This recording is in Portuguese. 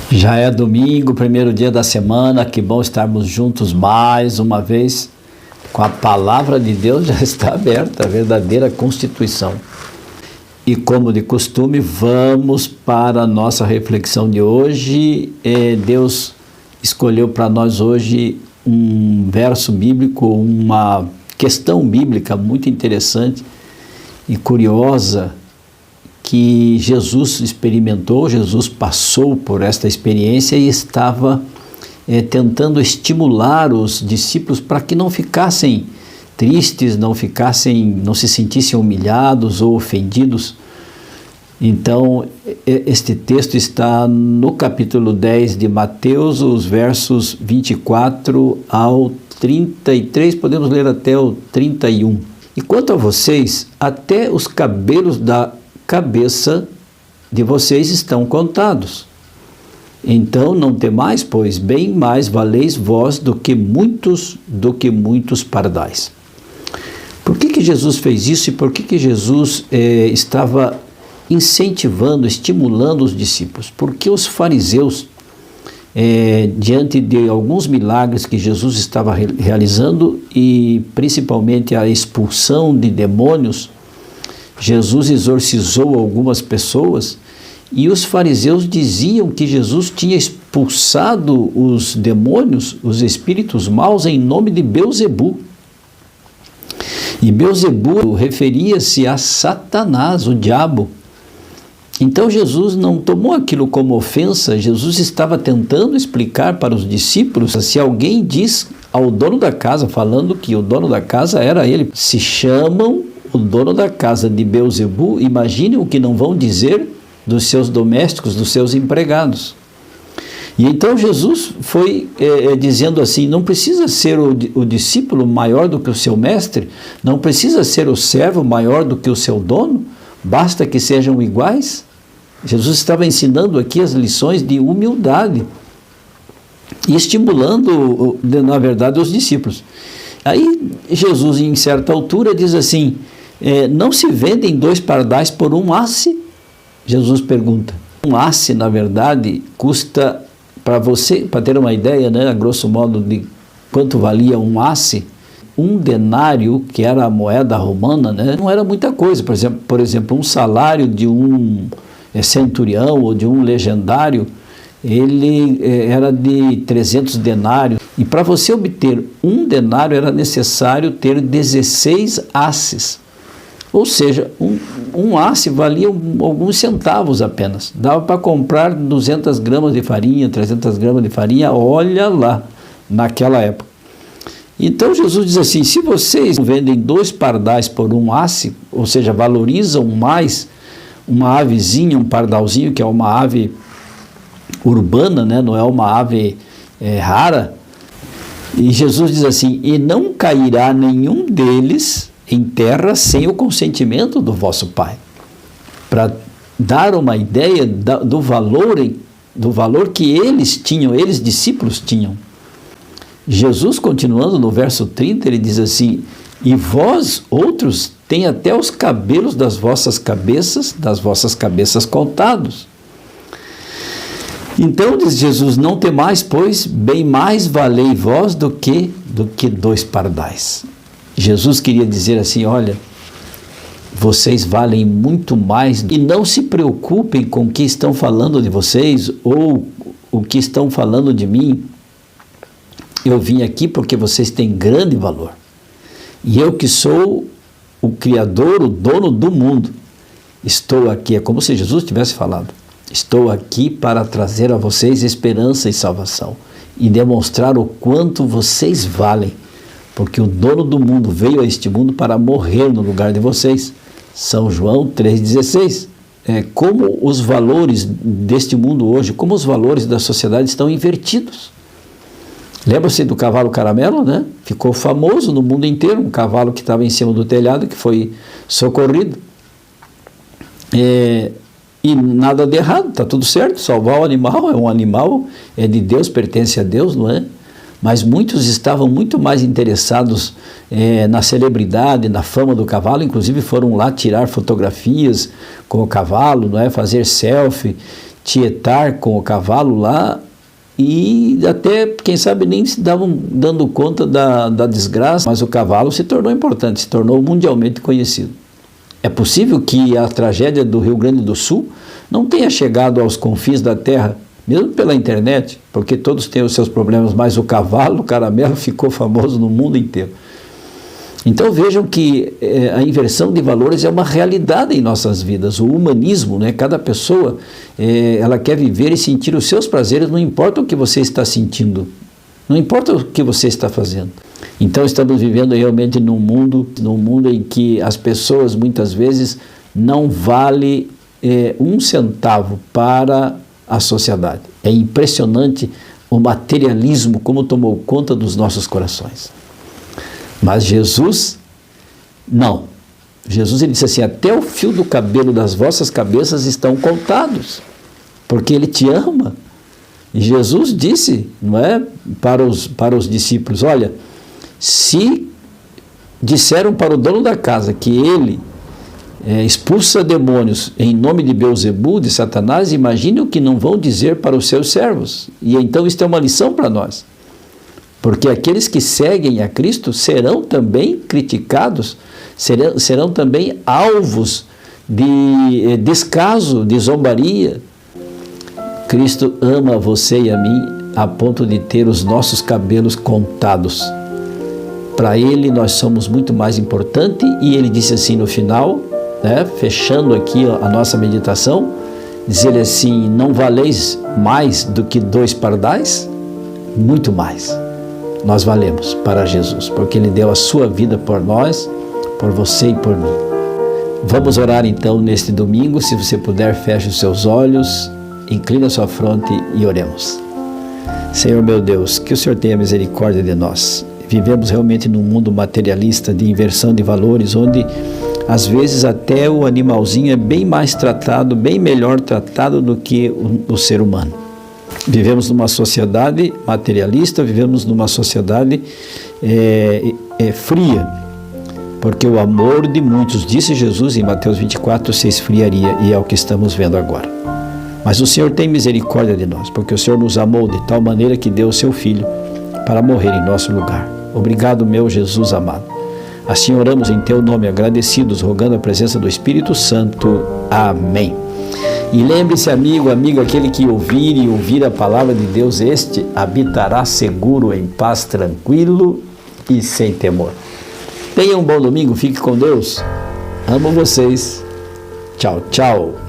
Já é domingo, primeiro dia da semana, que bom estarmos juntos mais uma vez com a palavra de Deus. Já está aberta a verdadeira Constituição. E como de costume, vamos para a nossa reflexão de hoje. Deus escolheu para nós hoje um verso bíblico, uma questão bíblica muito interessante e curiosa, que Jesus experimentou. Jesus passou por esta experiência e estava tentando estimular os discípulos para que não ficassem tristes, não se sentissem humilhados ou ofendidos. Então, este texto está no capítulo 10 de Mateus, os versos 24 ao 33, podemos ler até o 31. E quanto a vocês, até os cabelos da cabeça de vocês estão contados. Então não temais, pois bem mais valeis vós do que muitos pardais. Por que Jesus fez isso e por que Jesus estava incentivando, estimulando os discípulos? Porque os fariseus, diante de alguns milagres que Jesus estava realizando e principalmente a expulsão de demônios, Jesus exorcizou algumas pessoas e os fariseus diziam que Jesus tinha expulsado os demônios, os espíritos maus, em nome de Beelzebu. E Beelzebu referia-se a Satanás, o diabo. Então Jesus não tomou aquilo como ofensa. Jesus estava tentando explicar para os discípulos: se alguém diz ao dono da casa, falando que o dono da casa era ele, se chamam o dono da casa de Beelzebu, imagine o que não vão dizer dos seus domésticos, dos seus empregados. E então Jesus foi dizendo assim: não precisa ser o discípulo maior do que o seu mestre, não precisa ser o servo maior do que o seu dono, basta que sejam iguais. Jesus estava ensinando aqui as lições de humildade e estimulando, na verdade, os discípulos. Aí Jesus, em certa altura, diz assim: não se vendem 2 pardais por um asse? Jesus pergunta. Um asse, na verdade, custa, para você, para ter uma ideia, a grosso modo, de quanto valia um asse, 1 denário, que era a moeda romana, não era muita coisa. Por exemplo, um salário de um centurião ou de um legendário, ele era de 300 denários. E para você obter 1 denário era necessário ter 16 asses. Ou seja, um asse valia alguns centavos apenas. Dava para comprar 200 gramas de farinha, 300 gramas de farinha, olha lá, naquela época. Então Jesus diz assim: se vocês vendem 2 pardais por um asse, ou seja, valorizam mais uma avezinha, um pardalzinho, que é uma ave urbana, não é uma ave rara. E Jesus diz assim: e não cairá nenhum deles em terra sem o consentimento do vosso Pai. Para dar uma ideia do valor que eles tinham, eles discípulos tinham. Jesus, continuando no verso 30, ele diz assim: e vós outros têm até os cabelos das vossas cabeças contados. Então diz Jesus: não temais, pois bem mais valei vós do que 2 pardais. Jesus queria dizer assim: olha, vocês valem muito mais, e não se preocupem com o que estão falando de vocês ou o que estão falando de mim. Eu vim aqui porque vocês têm grande valor. E eu, que sou o Criador, o dono do mundo, estou aqui. É como se Jesus tivesse falado: estou aqui para trazer a vocês esperança e salvação e demonstrar o quanto vocês valem, porque o dono do mundo veio a este mundo para morrer no lugar de vocês. São João 3,16. Como os valores deste mundo hoje, como os valores da sociedade estão invertidos. Lembra-se do cavalo caramelo, Ficou famoso no mundo inteiro, um cavalo que estava em cima do telhado, que foi socorrido. E nada de errado, está tudo certo, salvar o animal, é um animal, é de Deus, pertence a Deus, não é? Mas muitos estavam muito mais interessados na celebridade, na fama do cavalo, inclusive foram lá tirar fotografias com o cavalo, não é? Fazer selfie, tietar com o cavalo lá e até, quem sabe, nem se davam dando conta da desgraça, mas o cavalo se tornou importante, se tornou mundialmente conhecido. É possível que a tragédia do Rio Grande do Sul não tenha chegado aos confins da terra, mesmo pela internet, porque todos têm os seus problemas, mas o cavalo, o caramelo, ficou famoso no mundo inteiro. Então vejam que a inversão de valores é uma realidade em nossas vidas. O humanismo, né? Cada pessoa ela quer viver e sentir os seus prazeres, não importa o que você está sentindo, não importa o que você está fazendo. Então estamos vivendo realmente num mundo em que as pessoas muitas vezes não valem um centavo para a sociedade. É impressionante o materialismo como tomou conta dos nossos corações. Mas Jesus, não. Jesus, ele disse assim, até o fio do cabelo das vossas cabeças estão contados, porque ele te ama. E Jesus disse, não é, para os discípulos, olha, se disseram para o dono da casa que ele expulsa demônios em nome de Beelzebul, de Satanás, imagine o que não vão dizer para os seus servos. E então isso é uma lição para nós. Porque aqueles que seguem a Cristo serão também criticados, serão também alvos de descaso, de zombaria. Cristo ama você e a mim a ponto de ter os nossos cabelos contados. Para Ele nós somos muito mais importantes, e Ele disse assim no final, né, fechando aqui a nossa meditação, diz Ele assim, não valeis mais do que 2 pardais? Muito mais. Nós valemos para Jesus, porque Ele deu a sua vida por nós, por você e por mim. Vamos orar então neste domingo. Se você puder, feche os seus olhos, inclina a sua fronte e oremos. Senhor meu Deus, que o Senhor tenha misericórdia de nós. Vivemos realmente num mundo materialista, de inversão de valores, onde às vezes até o animalzinho é bem mais tratado, bem melhor tratado do que o ser humano. Vivemos numa sociedade materialista, vivemos numa sociedade fria, porque o amor de muitos, disse Jesus em Mateus 24, se esfriaria, e é o que estamos vendo agora. Mas o Senhor tem misericórdia de nós, porque o Senhor nos amou de tal maneira que deu o seu Filho para morrer em nosso lugar. Obrigado, meu Jesus amado. Assim oramos em teu nome, agradecidos, rogando a presença do Espírito Santo. Amém. E lembre-se, amigo, amiga, aquele que ouvir a palavra de Deus, este habitará seguro, em paz, tranquilo e sem temor. Tenha um bom domingo, fique com Deus. Amo vocês. Tchau, tchau.